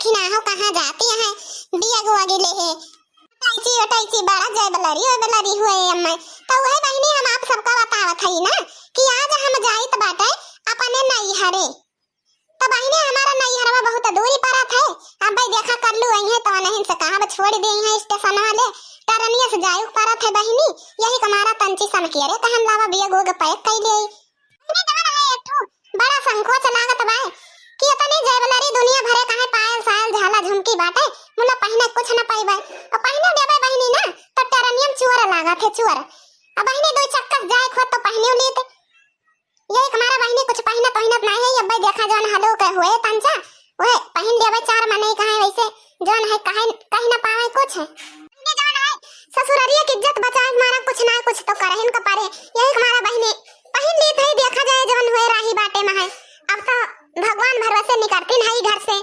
खिना हो कहां जाती है दिया गो आगे ले है टाइची बड़ा जय बलरी हुए अम्मा। तो वह बहनी हम आप सबका बतावत हई ना कि आज हम जाइत बाटे अपने नैहरे। तो बहनी हमारा नैहरवा बहुत दूरी पड़त है। अब भाई देखा कर लू आई है तो नहीं से कहां छोड़ दी है स्टेशन वाले टरनिया से जायु पड़त है बहनी। यही हमारा तंची सम किया रे तो हम लावा बिया गोग पैक कई ले बहनी जवान है एक ठो बड़ा संकोच लागत बा कि इतनी जयबलरी दुनिया भरे कहां पायल सायल झाला झुमकी बाटे मुला पहने कुछ न पाइबे और पहने देबे बहनी ना तो टरनियम चुअर लागत है चुअर। अब बहनी दो चक्कर जाए खो तो पहने लेते यही हमारा बहनी कुछ पहनत नहीं है। अब भाई देखा जौन हलो के हुए तंचा ओए पहन लेबे चार मने कहां वैसे जौन है कहीं न पावे कुछ है बहनी जौन है ससुररिया की इज्जत बचाए हमारा कुछ ना कुछ तो करहिन का पारे यही हमारा बहनी पहन ली थई देखा जाए जौन हुए राही बाटे में है। अब तो भगवान भरोसे निकलती नहीं घर से।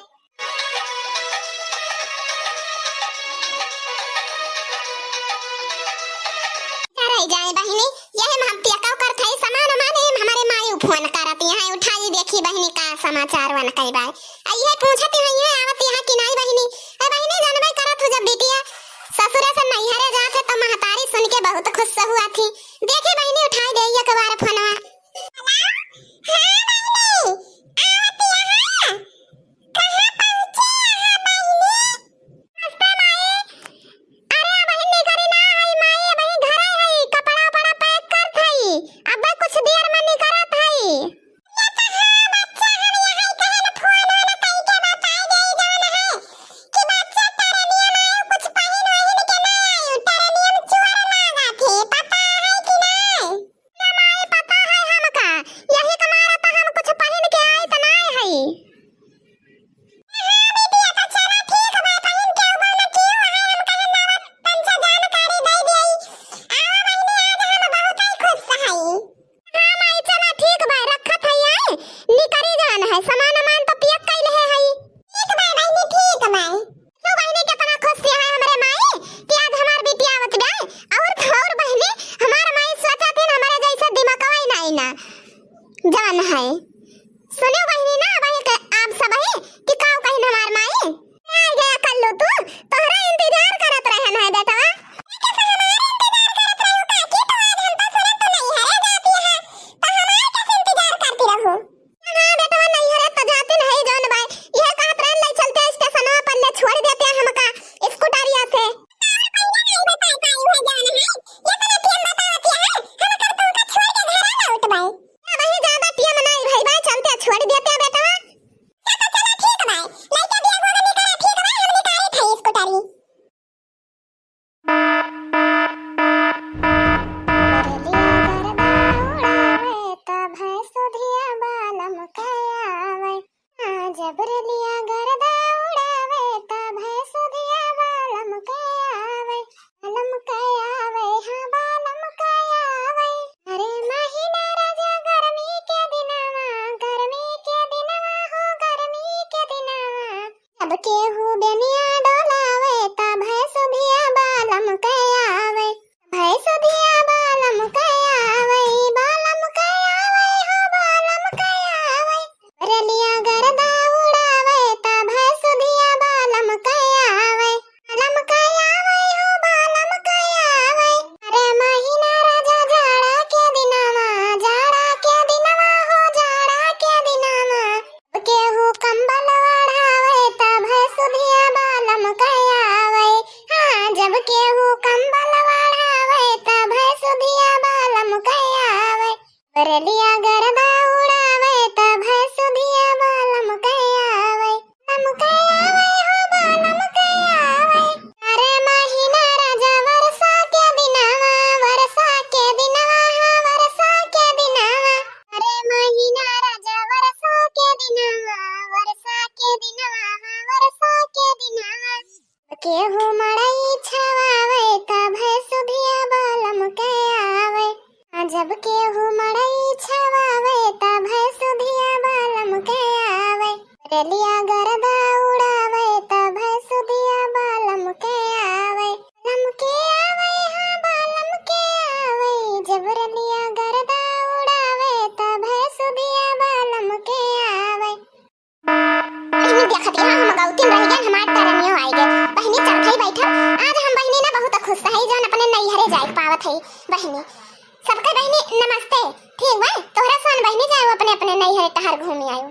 अरे जाए बहनी यही हम पिया कर थई सामान माने हमारे माई फोन करती है उठाई देखी बहनी का समाचार वन कई बार ये पूछती है आवत यहां की नहीं बहनी। अरे बहनी जानबे करत हो जब बिटिया ससुरे से नैहरे जाते तो महतारी सुन के बहुत खुश हुआ थी। देखी बहनी उठाई दे एक बार फोनवा। जान है सुनो बहनी ना भाई के आप सब है कि काऊ कहीं हमार माई आ गया कर लो तू तोहरा इंतजार करत रहन है बेटा कैसे हमारा इंतजार करत रहो का की तो आज हम तो सुनत तो नहीं है जाती है तो हमारा कैसे इंतजार करती रहो। हां बेटा नहीं है तो जाती नहीं जौन भाई यह कहत रहन ले चलते स्टेशन पर ले छोड़ देते हमका स्कूटरिया से नहीं बता पाई है जान है ये तो नहीं बताती है हम कर तो का छोड़ के घर आ उठ भाई छोड़ देते हैं बेटा। चलो ठीक है भाई लड़का बिया होगा निकाला ठीक है हम निकाले थे स्कूटरी। जबरलिया गरदा उड़ावे ता भैंस दिया बालम कयावे बालम कयावे हां बालम कयावे। अरे महीना राजा गर्मी के दिनवा हो गर्मी के दिनवा अब केहू बेनिया डोलावे ता भैंस दिया बालम कयावे भैंस दिया बालम कयावे बालम कयावे हो बालम कयावे। रलिया गरदा उड़ावे ता भैंस दिया बालम कयावे बालम कयावे हो बालम कयावे। अरे महीना राजा जाड़ा के दिनवा हो जाड़ा के दिनवा केहू कंबल ओढ़ावे ता भैंस दिया बालम कयावे। हां जब केहू कंबल ओढ़ावे ता भैंस दिया बालम कयावे। रलिया गरदा उड़ावे ता भैंस दिया बालम कयावे बालम कयावे हो बालम कयावे। अरे महीना राजा वर्षा के दिनवा वर्षा के दिनवा अरे महीना राजा वर्षा के दिनवा केहू मड़ई छवावे ता भैंस दिया बालम कयावे। जब केहू मड़ई छवावे ता भैंस दिया बालम कयावे। रलिया गरदा उड़ावे ता भैंस दिया बालम कयावे बालम कयावे हां बालम कयावे। जब रलिया गरदा उड़ावे ता भैंस दिया बालम कयावे। बतिया खतिया हम गौतीन रह गए हमार तरनियो आई गए बहनी चरखई बैठा आज हम बहनी ना बहुत खुश है जौन अपने नैहरे जाए पावत है बहनी सबके बहनी नमस्ते ठीक बा तोहरा सन बहनी जाओ अपने अपने नैहरे टहर घूमी आयो।